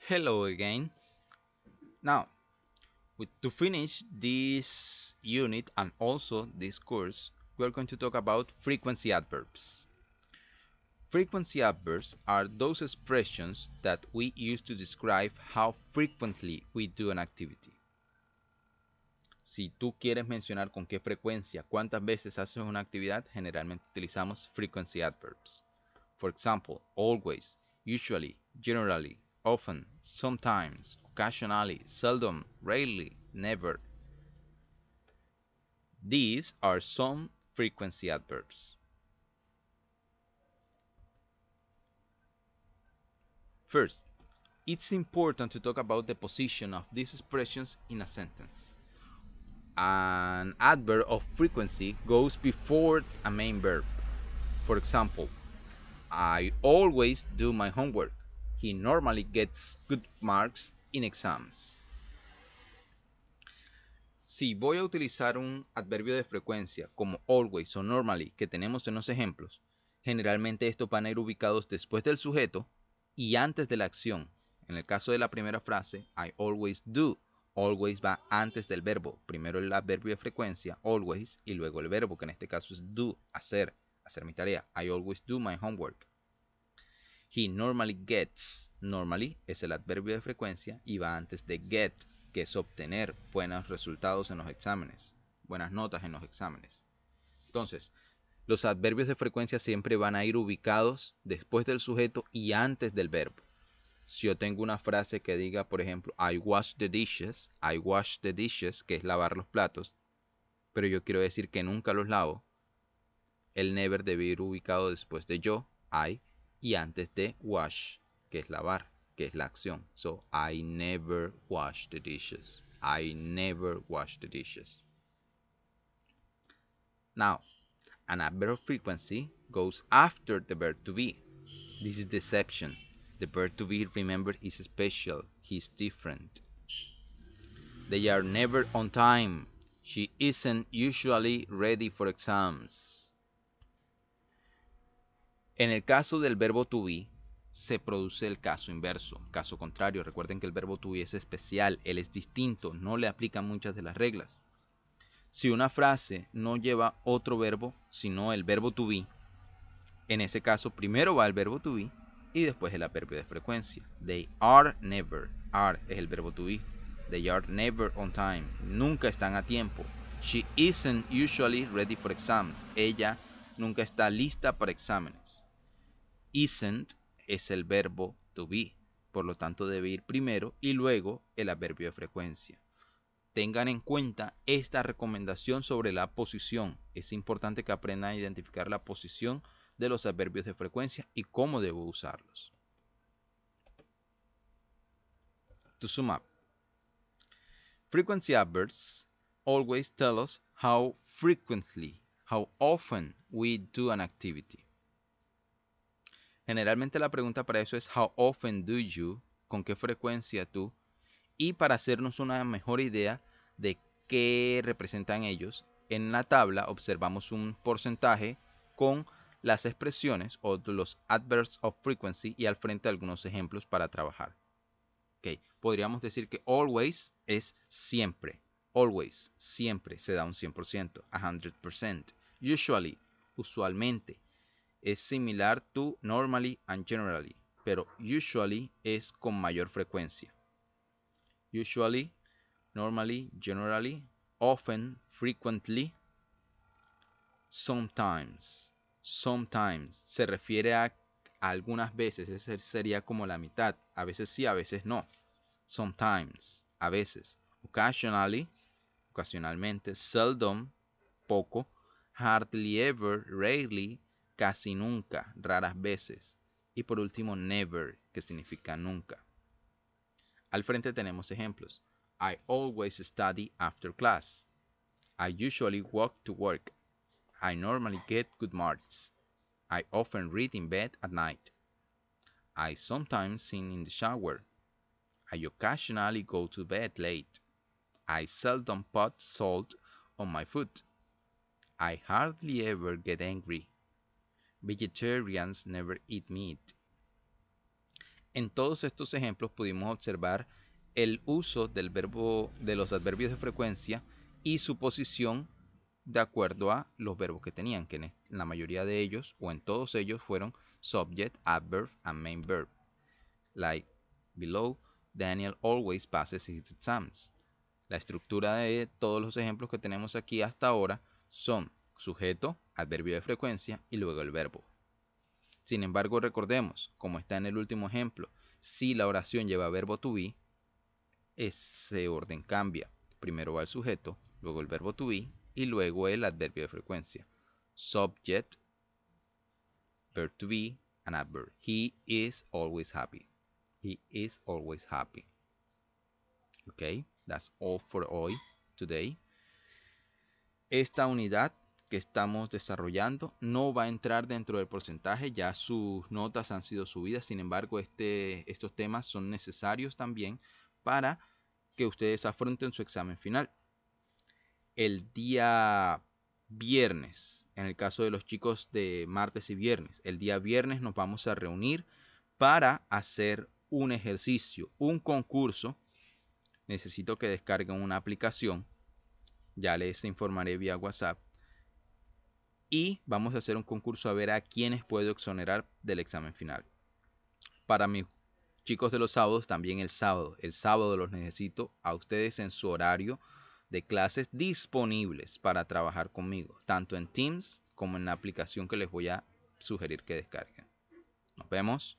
Hello again. Now, to finish this unit and also this course, we are going to talk about frequency adverbs. Frequency adverbs are those expressions that we use to describe how frequently we do an activity. Si tú quieres mencionar con qué frecuencia, cuántas veces haces una actividad, generalmente utilizamos frequency adverbs. For example, always, usually, generally, often, sometimes, occasionally, seldom, rarely, never. These are some frequency adverbs. First, it's important to talk about the position of these expressions in a sentence. An adverb of frequency goes before a main verb. For example, I always do my homework. He normally gets good marks in exams. Si voy a utilizar un adverbio de frecuencia como always o normally que tenemos en los ejemplos, generalmente estos van a ir ubicados después del sujeto y antes de la acción. En el caso de la primera frase, I always do, always va antes del verbo. Primero el adverbio de frecuencia, always, y luego el verbo, que en este caso es do, hacer mi tarea. I always do my homework. He normally gets, normally es el adverbio de frecuencia y va antes de get, que es obtener buenos resultados en los exámenes, buenas notas en los exámenes. Entonces, los adverbios de frecuencia siempre van a ir ubicados después del sujeto y antes del verbo. Si yo tengo una frase que diga, por ejemplo, I wash the dishes, que es lavar los platos, pero yo quiero decir que nunca los lavo, el never debe ir ubicado después de yo, I, y antes de wash, que es lavar, que es la acción. So, I never wash the dishes. I never wash the dishes. Now, an adverb of frequency goes after the verb to be. This is the exception. The verb to be, remember, is special. He's different. They are never on time. She isn't usually ready for exams. En el caso del verbo to be, se produce el caso inverso. Caso contrario, recuerden que el verbo to be es especial, él es distinto, no le aplican muchas de las reglas. Si una frase no lleva otro verbo, sino el verbo to be, en ese caso primero va el verbo to be y después el adverbio de frecuencia. They are never. Are es el verbo to be. They are never on time. Nunca están a tiempo. She isn't usually ready for exams. Ella nunca está lista para exámenes. Isn't es el verbo to be, por lo tanto debe ir primero y luego el adverbio de frecuencia. Tengan en cuenta esta recomendación sobre la posición. Es importante que aprendan a identificar la posición de los adverbios de frecuencia y cómo debo usarlos. To sum up, frequency adverbs always tell us how frequently, how often we do an activity. Generalmente la pregunta para eso es how often do you, con qué frecuencia tú, y para hacernos una mejor idea de qué representan ellos, en la tabla observamos un porcentaje con las expresiones o los adverbs of frequency y al frente algunos ejemplos para trabajar. Okay. Podríamos decir que always es siempre. Always, siempre, se da un 100%, 100%. Usually, usualmente. Es similar to normally and generally, pero usually es con mayor frecuencia. Usually, normally, generally, often, frequently, sometimes. Sometimes se refiere a algunas veces, ese sería como la mitad, a veces sí, a veces no. Sometimes, a veces. Occasionally, ocasionalmente. Seldom, poco. Hardly ever, rarely, casi nunca, raras veces. Y por último, never, que significa nunca. Al frente tenemos ejemplos. I always study after class. I usually walk to work. I normally get good marks. I often read in bed at night. I sometimes sing in the shower. I occasionally go to bed late. I seldom put salt on my food. I hardly ever get angry. Vegetarians never eat meat. En todos estos ejemplos pudimos observar el uso del verbo, de los adverbios de frecuencia y su posición de acuerdo a los verbos que tenían, que en la mayoría de ellos o en todos ellos fueron subject, adverb and main verb. Like below, Daniel always passes his exams. La estructura de todos los ejemplos que tenemos aquí hasta ahora son sujeto, adverbio de frecuencia y luego el verbo. Sin embargo, recordemos, como está en el último ejemplo, si la oración lleva verbo to be, ese orden cambia. Primero va el sujeto, luego el verbo to be y luego el adverbio de frecuencia. Subject, verb to be, and adverb. He is always happy. He is always happy. Okay, that's all for hoy, today. Esta unidad que estamos desarrollando no va a entrar dentro del porcentaje, ya sus notas han sido subidas. Sin embargo, estos temas son necesarios también para que ustedes afronten su examen final. El día viernes, en el caso de los chicos de martes y viernes, el día viernes nos vamos a reunir para hacer un ejercicio, un concurso. Necesito que descarguen una aplicación, ya les informaré vía WhatsApp, y vamos a hacer un concurso a ver a quiénes puedo exonerar del examen final. Para mis chicos de los sábados, también el sábado los necesito a ustedes en su horario de clases disponibles para trabajar conmigo, tanto en Teams como en la aplicación que les voy a sugerir que descarguen. Nos vemos.